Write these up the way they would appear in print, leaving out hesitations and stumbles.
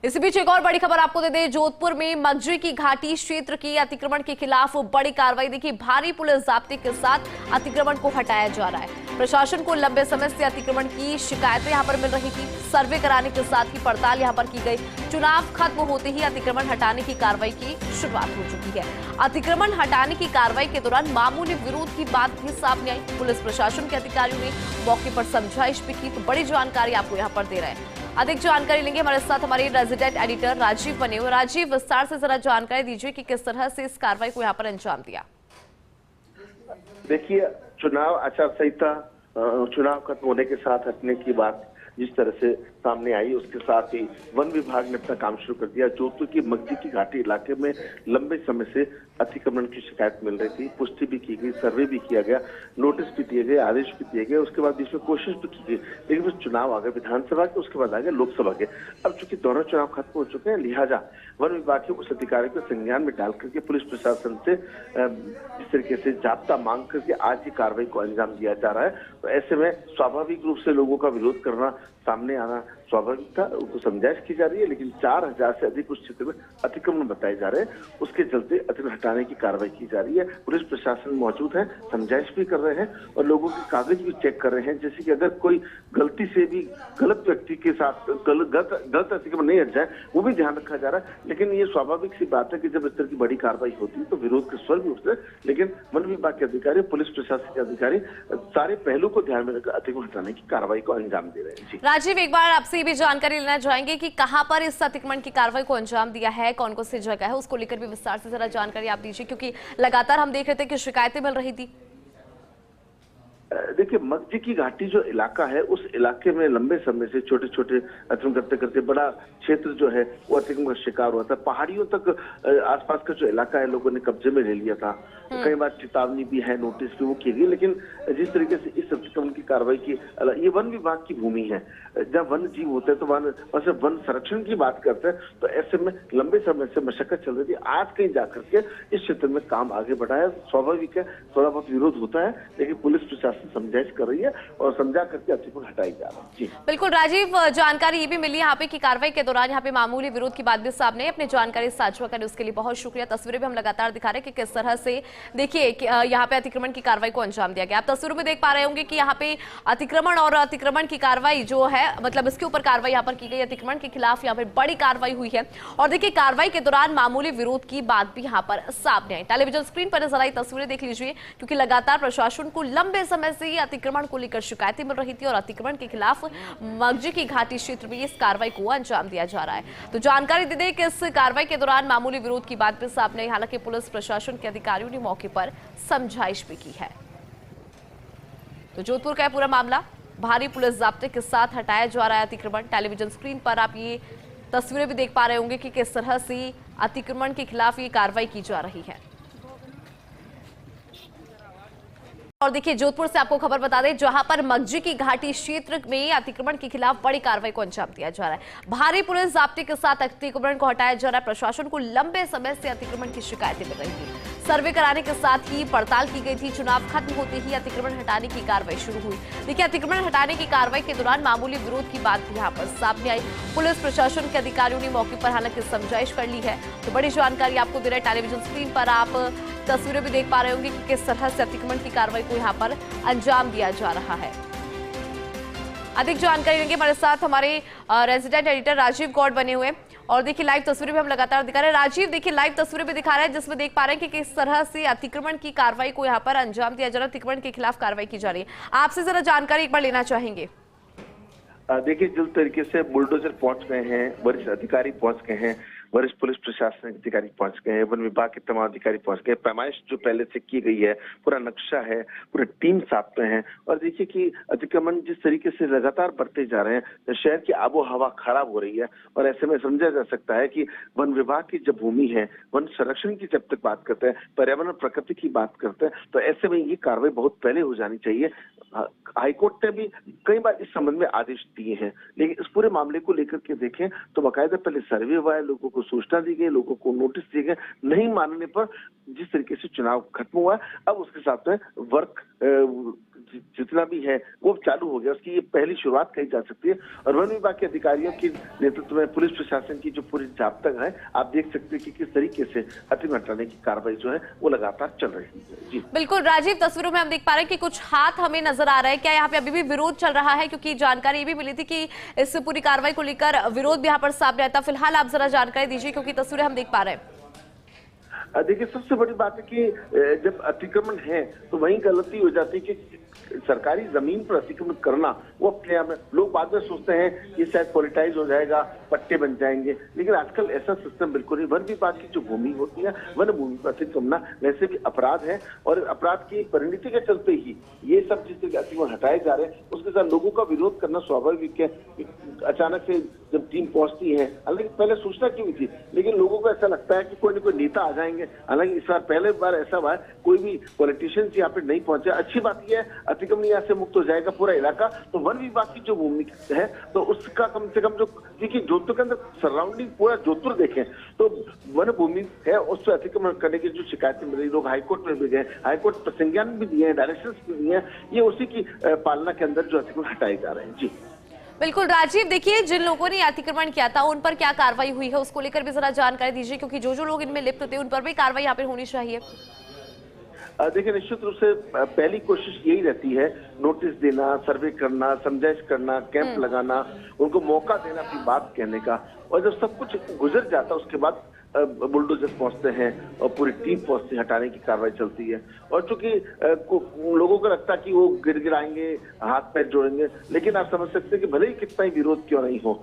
इसी बीच एक और बड़ी खबर आपको दे दें। जोधपुर में मगजी की घाटी क्षेत्र की अतिक्रमण के खिलाफ बड़ी कार्रवाई। देखिए, भारी पुलिस जाब्ते के साथ अतिक्रमण को हटाया जा रहा है। प्रशासन को लंबे समय से अतिक्रमण की शिकायतें यहां पर मिल रही थी। सर्वे कराने के साथ ही पड़ताल यहां पर की गई। चुनाव खत्म होते ही अतिक्रमण हटाने की कार्रवाई की शुरुआत हो चुकी है। अतिक्रमण हटाने की कार्रवाई के दौरान मामूली विरोध की बात भी सामने आई। पुलिस प्रशासन के अधिकारियों ने मौके पर समझाइश भी की। तो बड़ी जानकारी आपको यहाँ पर दे रहे हैं। अधिक जानकारी लेंगे, हमारे साथ हमारे रेजिडेंट एडिटर राजीव बने हुए। राजीव, विस्तार से जरा जानकारी दीजिए कि किस तरह से इस कार्रवाई को यहाँ पर अंजाम दिया। देखिए, चुनाव आचार संहिता चुनाव खत्म होने के साथ हटने की बात जिस तरह से सामने आई, उसके साथ ही वन विभाग ने अपना काम शुरू कर दिया। जोधपुर की मगजी की घाटी इलाके में लंबे समय से अतिक्रमण की शिकायत मिल रही थी। पुष्टि भी की गई, सर्वे भी किया गया, नोटिस भी दिए गए, आदेश भी दिए गए। उसके बाद इसमें कोशिश भी की गई, लेकिन फिर चुनाव आ गए विधानसभा के, उसके बाद आ गए लोकसभा के। अब चूंकि दोनों चुनाव खत्म हो चुके हैं, लिहाजा वन विभाग के उस अधिकारी को संज्ञान में डाल करके पुलिस प्रशासन से जिस तरीके से जाब्ता मांग करके आज की कार्रवाई को अंजाम दिया जा रहा है। तो ऐसे में स्वाभाविक रूप से लोगों का विरोध करना, सामने आना स्वाभाविक था। उनको समझाइश की जा रही है, लेकिन 4000 से अधिक उस क्षेत्र में अतिक्रमण बताए जा रहे हैं। उसके चलते अतिक्रमण हटाने की कार्रवाई की जा रही है। पुलिस प्रशासन मौजूद है, समझाइश भी कर रहे हैं और लोगों के कागज भी चेक कर रहे हैं। जैसे कि अगर कोई गलती से भी गलत व्यक्ति के साथ गलत अतिक्रमण नहीं हट जाए, वो भी ध्यान रखा जा रहा है। लेकिन ये स्वाभाविक सी बात है कि जब इस तरह की बड़ी कार्रवाई होती है तो विरोध के स्वर भी उठते हैं। लेकिन वन विभाग के अधिकारी, पुलिस प्रशासन के अधिकारी सारे पहलू को ध्यान में रखकर अतिक्रमण हटाने की कार्रवाई को अंजाम दे रहे हैं। राजीव, एक बार आपसे भी जानकारी लेना चाहेंगे कि कहां पर इस अतिक्रमण की कार्रवाई को अंजाम दिया है, कौन कौन सी जगह है, उसको लेकर भी विस्तार से जरा जानकारी आप दीजिए, क्योंकि लगातार हम देख रहे थे कि शिकायतें मिल रही थी। देखिए, मगजी की घाटी जो इलाका है, उस इलाके में लंबे समय से छोटे छोटे अतिक्रमण करते करते बड़ा क्षेत्र जो है वो अतिक्रमण का शिकार हुआ था। पहाड़ियों तक आसपास का जो इलाका है लोगों ने कब्जे में ले लिया था। कई बार चेतावनी भी है, नोटिस भी वो की गई, लेकिन जिस तरीके से इस अतिक्रमण की कार्रवाई की, ये वन विभाग की भूमि है। जब वन जीव होते हैं तो वन संरक्षण की बात करते हैं, तो ऐसे में लंबे समय से मशक्कत चल रही थी। आज कहीं जाकर के इस क्षेत्र में काम आगे बढ़ाया, स्वाभाविक है थोड़ा बहुत विरोध होता है, लेकिन पुलिस प्रशासन समझाइश कर रही है और समझा करके अतिक्रमण हटाई जा रही है। जी बिल्कुल राजीव, जानकारी ये भी मिली यहाँ पे कि कार्रवाई के दौरान यहाँ पे मामूली विरोध की बात भी सामने है। अपनी जानकारी साझा करने उसके लिए बहुत शुक्रिया। तस्वीरें भी हम लगातार दिखा रहे हैं कि किस तरह से देखिए यहाँ पे अतिक्रमण की कार्रवाई को अंजाम दिया गया। आप तस्वीरों में देख पा रहे होंगे कि यहाँ पे अतिक्रमण और अतिक्रमण की कार्रवाई जो है, मतलब इसके ऊपर कार्रवाई यहाँ पर की गई। अतिक्रमण के खिलाफ यहाँ पे बड़ी कार्रवाई हुई है और देखिए कार्रवाई के दौरान मामूली विरोध की बात भी यहाँ पर सामने आई। टेलीविजन स्क्रीन पर नजर आई तस्वीरें देख लीजिए, क्योंकि लगातार प्रशासन को लंबे समय से अतिक्रमण को लेकर शिकायतें मिल रही थी और अतिक्रमण के खिलाफ मगजी की घाटी क्षेत्र में इस कार्रवाई को अंजाम दिया जा रहा है। तो जानकारी दे दें कि इस कार्रवाई के दौरान मामूली विरोध की बात भी सामने आई। हालांकि पुलिस प्रशासन के अधिकारियों ने मौके पर समझाइश भी की है। तो जोधपुर का पूरा मामला भारी पुलिस जाब्ते के साथ हटाया जा रहा है अतिक्रमण। टेलीविजन स्क्रीन पर आप ये तस्वीरें भी देख पा रहे होंगे कि किस तरह से अतिक्रमण के खिलाफ ये कार्रवाई की जा रही है। और देखिए, जोधपुर से आपको खबर बता दें, जहां पर मगजी की घाटी क्षेत्र में अतिक्रमण के खिलाफ बड़ी कार्रवाई को अंजाम दिया जा रहा है। भारी पुलिस जाब्ते के साथ अतिक्रमण को हटाया जा रहा है। प्रशासन को लंबे समय से अतिक्रमण की शिकायतें मिल रही थी। सर्वे कराने के साथ ही पड़ताल की गई थी। चुनाव खत्म होते ही अतिक्रमण हटाने की कार्रवाई शुरू हुई। देखिए, अतिक्रमण हटाने की कार्रवाई के दौरान मामूली विरोध की बात भी यहाँ पर सामने आई। पुलिस प्रशासन के अधिकारियों ने मौके पर हालांकि समझाइश कर ली है। तो बड़ी जानकारी आपको दे रहे हैं। टेलीविजन स्क्रीन पर आप तस्वीरें भी देख पा रहे होंगे कि किस तरह से अतिक्रमण की कार्रवाई को यहाँ पर अंजाम दिया जा रहा है। अधिक जानकारी लेंगे, हमारे साथ हमारे रेजिडेंट एडिटर राजीव गौड़ बने हुए और देखिए लाइव तस्वीरें भी हम लगातार दिखा रहे हैं। राजीव, देखिए लाइव तस्वीरें भी दिखा रहे हैं जिसमें देख पा रहे हैं कि किस तरह से अतिक्रमण की कार्रवाई को यहाँ पर अंजाम दिया जा रहा है। अतिक्रमण के खिलाफ कार्रवाई की जा रही है। आपसे जरा जानकारी एक बार लेना चाहेंगे। देखिए, जिस तरीके से बुलडोजर पहुंच गए हैं, वरिष्ठ अधिकारी पहुंच गए हैं, वरिष्ठ पुलिस प्रशासन अधिकारी पहुंच गए हैं, वन विभाग के तमाम अधिकारी पहुंच गए। पैमाइश जो पहले से की गई है, पूरा नक्शा है, पूरी टीम साथ में है। और देखिए कि अतिक्रमण जिस तरीके से लगातार बढ़ते जा रहे हैं, शहर की आबो हवा खराब हो रही है। और ऐसे में समझा जा सकता है कि वन विभाग की जब भूमि है, वन संरक्षण की जब तक बात करते हैं, पर्यावरण प्रकृति की बात करते हैं, तो ऐसे में ये कार्रवाई बहुत पहले हो जानी चाहिए। हाईकोर्ट ने भी कई बार इस संबंध में आदेश दिए हैं, लेकिन इस पूरे मामले को लेकर के देखें तो बाकायदा पहले सर्वे हुआ है, लोगों को सूचना दी गई, लोगों को नोटिस दिए गए। नहीं मानने पर जिस तरीके से चुनाव खत्म हुआ, अब उसके साथ में वर्क जितना भी है वो चालू हो गया, उसकी ये पहली शुरुआत कही जा सकती है। और वन विभाग के अधिकारियों के नेतृत्व में पुलिस प्रशासन की जो पूरी जाब्ता है, आप देख सकते हैं कि किस तरीके से अतिक्रमण हटाने की कार्रवाई जो है वो लगातार चल रही है। जी बिल्कुल राजीव, तस्वीरों में हम देख पा रहे हैं कि कुछ हाथ हमें नजर आ रहा है। क्या यहाँ पे अभी भी विरोध चल रहा है? क्योंकि जानकारी ये भी मिली थी कि इस पूरी कार्रवाई को लेकर विरोध भी यहाँ पर सामने आता। फिलहाल आप जरा जानकारी दीजिए, क्योंकि तस्वीरें हम देख पा रहे हैं। देखिए, सबसे बड़ी बात है कि जब अतिक्रमण है तो वही गलती हो जाती है कि सरकारी जमीन पर अतिक्रमण करना वो अपने आप में, लोग बाद में सोचते हैं कि शायद पॉलिटाइज हो जाएगा, पट्टे बन जाएंगे, लेकिन आजकल ऐसा सिस्टम बिल्कुल नहीं। वन विभाग की जो भूमि होती है, वन भूमि पर अतिक्रमण वैसे भी अपराध है, और अपराध की परिणति के चलते ही ये सब जिस अतिक्रमण हटाए जा रहे हैं उसके साथ लोगों का विरोध करना स्वाभाविक है। अचानक से जब टीम पहुंचती है, हालांकि पहले सूचना की हुई थी, लेकिन लोगों को ऐसा लगता है कि कोई न कोई नेता आ जाएंगे। हालांकि इस बार पहले बार ऐसा हुआ है, कोई भी पॉलिटिशियंस यहाँ पे नहीं पहुंचे। अच्छी बात यह है अतिक्रमण यहाँ से मुक्त हो जाएगा पूरा इलाका, तो वन विभाग की जो भूमिका है तो उसका कम से कम जो, देखिए जोधपुर के अंदर सराउंडिंग पूरा जोधपुर देखें तो वन भूमि है, उस पर अतिक्रमण करने की जो शिकायतें मिल रही, लोग हाईकोर्ट में भी गए, हाईकोर्ट पर संज्ञान भी दिए हैं, डायरेक्शंस भी दिए हैं, ये उसी की पालना के अंदर जो अतिक्रमण हटाए जा रहे हैं। जी बिल्कुल राजीव, देखिए जिन लोगों ने अतिक्रमण किया था उन पर क्या कार्रवाई हुई है उसको लेकर भी जरा जानकारी दीजिए, क्योंकि जो लोग इनमें लिप्त थे उन पर भी कार्रवाई यहाँ पर होनी चाहिए। देखिए, निश्चित रूप से पहली कोशिश यही रहती है, नोटिस देना, सर्वे करना, समझाइश करना, कैंप लगाना, उनको मौका देना अपनी बात कहने का, और जब सब कुछ गुजर जाता है उसके बाद बुलडोजर पहुंचते हैं और पूरी टीम पहुंचती है, हटाने की कार्रवाई चलती है। और चूंकि लोगों को लगता है कि वो गिड़गिड़ाएंगे, हाथ पैर जोड़ेंगे, लेकिन आप समझ सकते हैं कि भले ही कितना ही विरोध क्यों नहीं हो,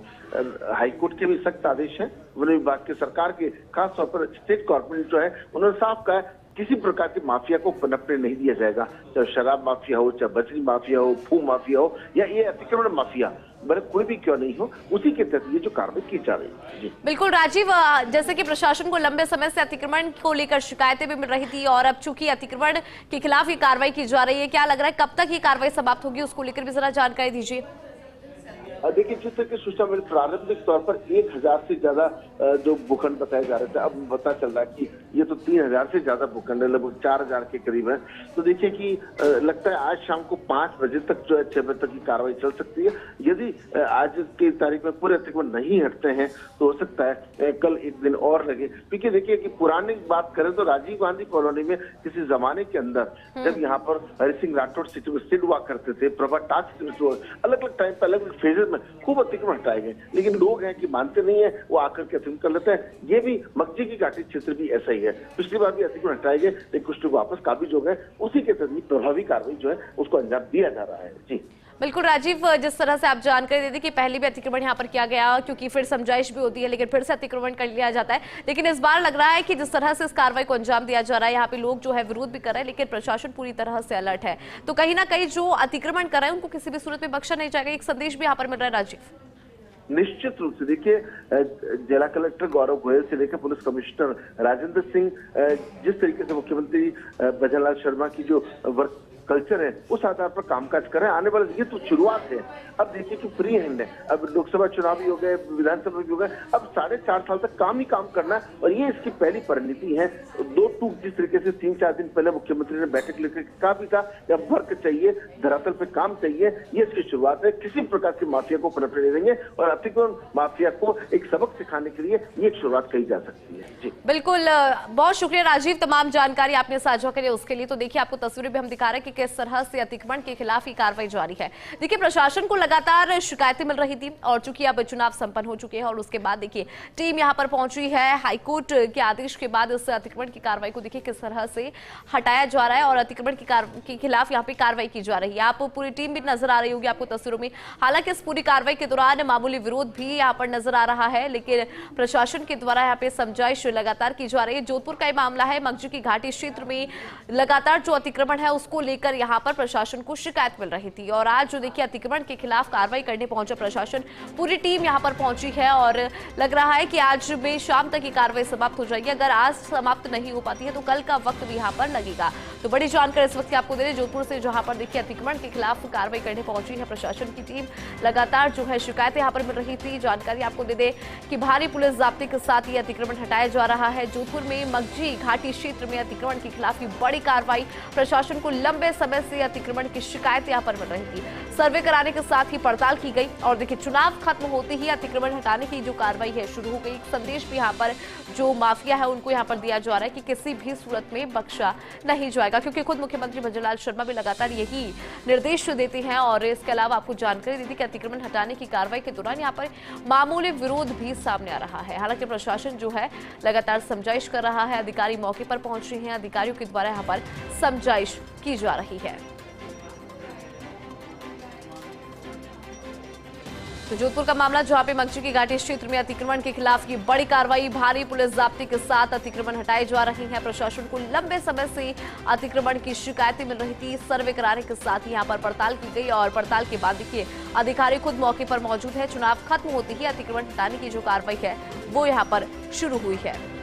हाईकोर्ट के भी सख्त आदेश है, वन विभाग के, सरकार के, खासतौर पर स्टेट गवर्नमेंट जो है उन्होंने साफ कहा है किसी प्रकार की माफिया को पनपने नहीं दिया जाएगा, चाहे शराब माफिया हो, चाहे बजरी माफिया हो, फू माफिया हो, या ये अतिक्रमण माफिया, भले कोई भी क्यों नहीं हो, उसी के तहत ये जो कार्रवाई की जा रही है। बिल्कुल राजीव, जैसे कि प्रशासन को लंबे समय से अतिक्रमण को लेकर शिकायतें भी मिल रही थी और अब चूंकि अतिक्रमण के खिलाफ ये कार्रवाई की जा रही है, क्या लग रहा है कब तक ये कार्रवाई समाप्त होगी, उसको लेकर भी जरा जानकारी दीजिए। देखिए, जिस तरह की सूचना मिली, प्रारंभिक तौर पर 1000 से ज्यादा जो भूखंड बताए जा रहे थे, अब पता चल रहा है कि ये तो 3000 से ज्यादा भूखंड है, लगभग 4000 के करीब है। तो देखिए कि लगता है आज शाम को 5 बजे तक जो है, 6 बजे तक की कार्रवाई चल सकती है। यदि आज की तारीख में पूरे अतिक्रमण नहीं हटते हैं तो हो सकता है कल एक दिन और लगे, क्योंकि देखिए कि पुरानी बात करें तो राजीव गांधी कॉलोनी में किसी जमाने के अंदर जब यहाँ पर हरि सिंह राठौड़ सिटी में स्थित हुआ करते थे, प्रभा टाक अलग अलग टाइम पर अलग अलग फेजेस में खूब अतिक्रमण हटाए गए, लेकिन लोग हैं कि मानते नहीं है, वो आकर के अतिक्रमण कर लेते हैं। ये भी मगजी की घाटी क्षेत्र भी ऐसा ही है, पिछली बार भी अतिक्रमण हटाए गए, लेकिन कुछ लोग वापस काबिज हो गए, उसी के तहत प्रभावी कार्रवाई जो है उसको अंजाम दिया जा रहा है। जी बिल्कुल राजीव, जिस तरह से आप जानकारी दे दी कि पहले भी अतिक्रमण यहाँ पर किया गया, क्योंकि फिर समझाइश भी होती है लेकिन फिर से अतिक्रमण कर लिया जाता है, लेकिन इस बार लग रहा है कि जिस तरह से इस कार्रवाई को अंजाम दिया जा रहा है, यहाँ पे लोग जो है विरोध भी कर रहे हैं, लेकिन प्रशासन पूरी तरह से अलर्ट है, तो कहीं ना कहीं जो अतिक्रमण कर रहे हैं उनको किसी भी सूरत में बख्शा नहीं जाएगा, एक संदेश भी यहाँ पर मिल रहा है राजीव। निश्चित रूप से देखिए, जिला कलेक्टर गौरव गोयल से लेकर पुलिस कमिश्नर राजेंद्र सिंह, जिस तरीके से मुख्यमंत्री भजनलाल शर्मा की जो वर्क कल्चर है उस आधार पर कामकाज करें, आने वाले ये तो शुरुआत है। अब देखिए कि फ्री हैंड है, अब लोकसभा चुनाव भी हो गए, विधानसभा भी हो गए, अब 4.5 साल तक काम ही काम करना है, और ये इसकी पहली परिणति है। 2 टूक जिस तरीके से 3-4 दिन पहले मुख्यमंत्री ने बैठक लेकर कहा भी था, जब वर्क चाहिए, धरातल पे काम चाहिए, ये इसकी शुरुआत है। किसी प्रकार की माफिया को पनपने नहीं देंगे, और अतिक्रमण माफिया को एक सबक सिखाने के लिए ये एक शुरुआत कही जा सकती है। जी बिल्कुल, बहुत शुक्रिया राजीव, तमाम जानकारी आपने साझा करी उसके लिए। तो देखिए, आपको तस्वीरें भी हम दिखा रहे हैं कि किस तरह से अतिक्रमण के खिलाफ ही कार्रवाई जारी है। देखिए, प्रशासन को लगातार शिकायतें मिल रही थी और चूंकि अब चुनाव संपन्न हो चुके हैं और उसके बाद देखिए टीम यहां पर पहुंची है, हाईकोर्ट के आदेश के बाद इस अतिक्रमण की कार्रवाई को देखिए किस तरह से हटाया जा रहा है और अतिक्रमण के खिलाफ यहाँ पे कार्रवाई की जा रही है। आप पूरी टीम भी नजर आ रही होगी आपको तस्वीरों में। हालांकि इस पूरी कार्रवाई के दौरान मामूली विरोध भी यहाँ पर नजर आ रहा है, लेकिन प्रशासन के द्वारा यहाँ पे समझाइश लगातार की जा रही है। जोधपुर का मामला है, मगजी की घाटी क्षेत्र में लगातार जो अतिक्रमण है उसको लेकर यहाँ पर प्रशासन को शिकायत मिल रही थी, और आज जो देखिए अतिक्रमण के खिलाफ कार्रवाई करने पहुंचा प्रशासन, पूरी टीम यहां पर पहुंची है और लग रहा है कि आज में शाम तक ये कार्रवाई समाप्त हो जाएगी। अगर आज समाप्त नहीं हो पाती है तो कल का वक्त भी यहां पर लगेगा। तो बड़ी जानकारी इस वक्त आपको दे रहे जोधपुर से, जहां पर देखिए अतिक्रमण के खिलाफ कार्रवाई करने पहुंची है प्रशासन की टीम। लगातार जो है शिकायतें यहां पर मिल रही थी। जानकारी आपको दे दे कि भारी पुलिस जाब्ते के साथ ये अतिक्रमण हटाया जा रहा है। जोधपुर में मगजी घाटी क्षेत्र में अतिक्रमण के खिलाफ बड़ी कार्रवाई, प्रशासन को लंबे समय से अतिक्रमण की शिकायत यहाँ पर मिल रही थी। सर्वे कराने के साथ ही पड़ताल की गई और देखिए चुनाव खत्म होते ही अतिक्रमण हटाने की जो कार्रवाई है शुरू हो गई। एक संदेश भी यहाँ पर जो माफिया है उनको यहाँ पर दिया जा रहा है कि किसी भी सूरत में बख्शा नहीं जाएगा, क्योंकि खुद मुख्यमंत्री भजनलाल शर्मा भी लगातार यही निर्देश देते हैं। और इसके अलावा आपको जानकारी दी थी कि अतिक्रमण हटाने की कार्रवाई के दौरान यहाँ पर मामूली विरोध भी सामने आ रहा है। हालांकि प्रशासन जो है लगातार समझाइश कर रहा है, अधिकारी मौके पर पहुंच रहे हैं, अधिकारियों के द्वारा यहाँ पर समझाइश की जा रही है। तो जोधपुर का मामला जहां पे मंगची की घाटी क्षेत्र में अतिक्रमण के खिलाफ की बड़ी कार्रवाई, भारी पुलिस जाब्ते के साथ अतिक्रमण हटाए जा रहे हैं। प्रशासन को लंबे समय से अतिक्रमण की शिकायतें मिल रही थी। सर्वे कराने के साथ ही यहां पर पड़ताल की गई और पड़ताल के बाद देखिए अधिकारी खुद मौके पर मौजूद है। चुनाव खत्म होते ही अतिक्रमण हटाने की जो कार्रवाई है वो यहाँ पर शुरू हुई है।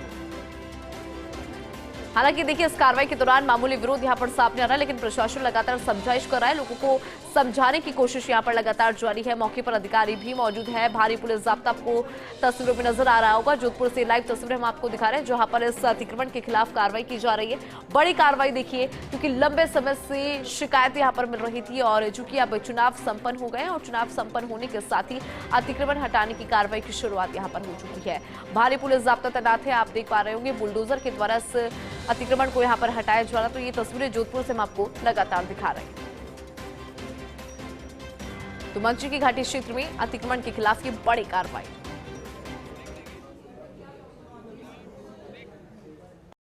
हालांकि देखिए इस कार्रवाई के दौरान मामूली विरोध यहां पर सामने आ रहा है, लेकिन प्रशासन लगातार समझाइश कर रहा है, लोगों को समझाने की कोशिश यहां पर लगातार जारी है। मौके पर अधिकारी भी मौजूद है, भारी पुलिस जाब्ता आपको तस्वीरों में नजर आ रहा होगा। जोधपुर से लाइव तस्वीरें हम आपको दिखा रहे हैं जहां पर इस अतिक्रमण के खिलाफ कार्रवाई की जा रही है। बड़ी कार्रवाई देखिए, क्योंकि लंबे समय से शिकायत यहां पर मिल रही थी और चूंकि अब चुनाव संपन्न हो गए और चुनाव संपन्न होने के साथ ही अतिक्रमण हटाने की कार्रवाई की शुरुआत यहां पर हो चुकी है। भारी पुलिस जाब्ता तैनात है, आप देख पा रहे होंगे बुलडोजर के द्वारा इस अतिक्रमण को यहां पर हटाया जा रहा। तो ये तस्वीरें जोधपुर से हम आपको लगातार दिखा रहे हैं। तो मंगची की घाटी क्षेत्र में अतिक्रमण के खिलाफ की बड़ी कार्रवाई।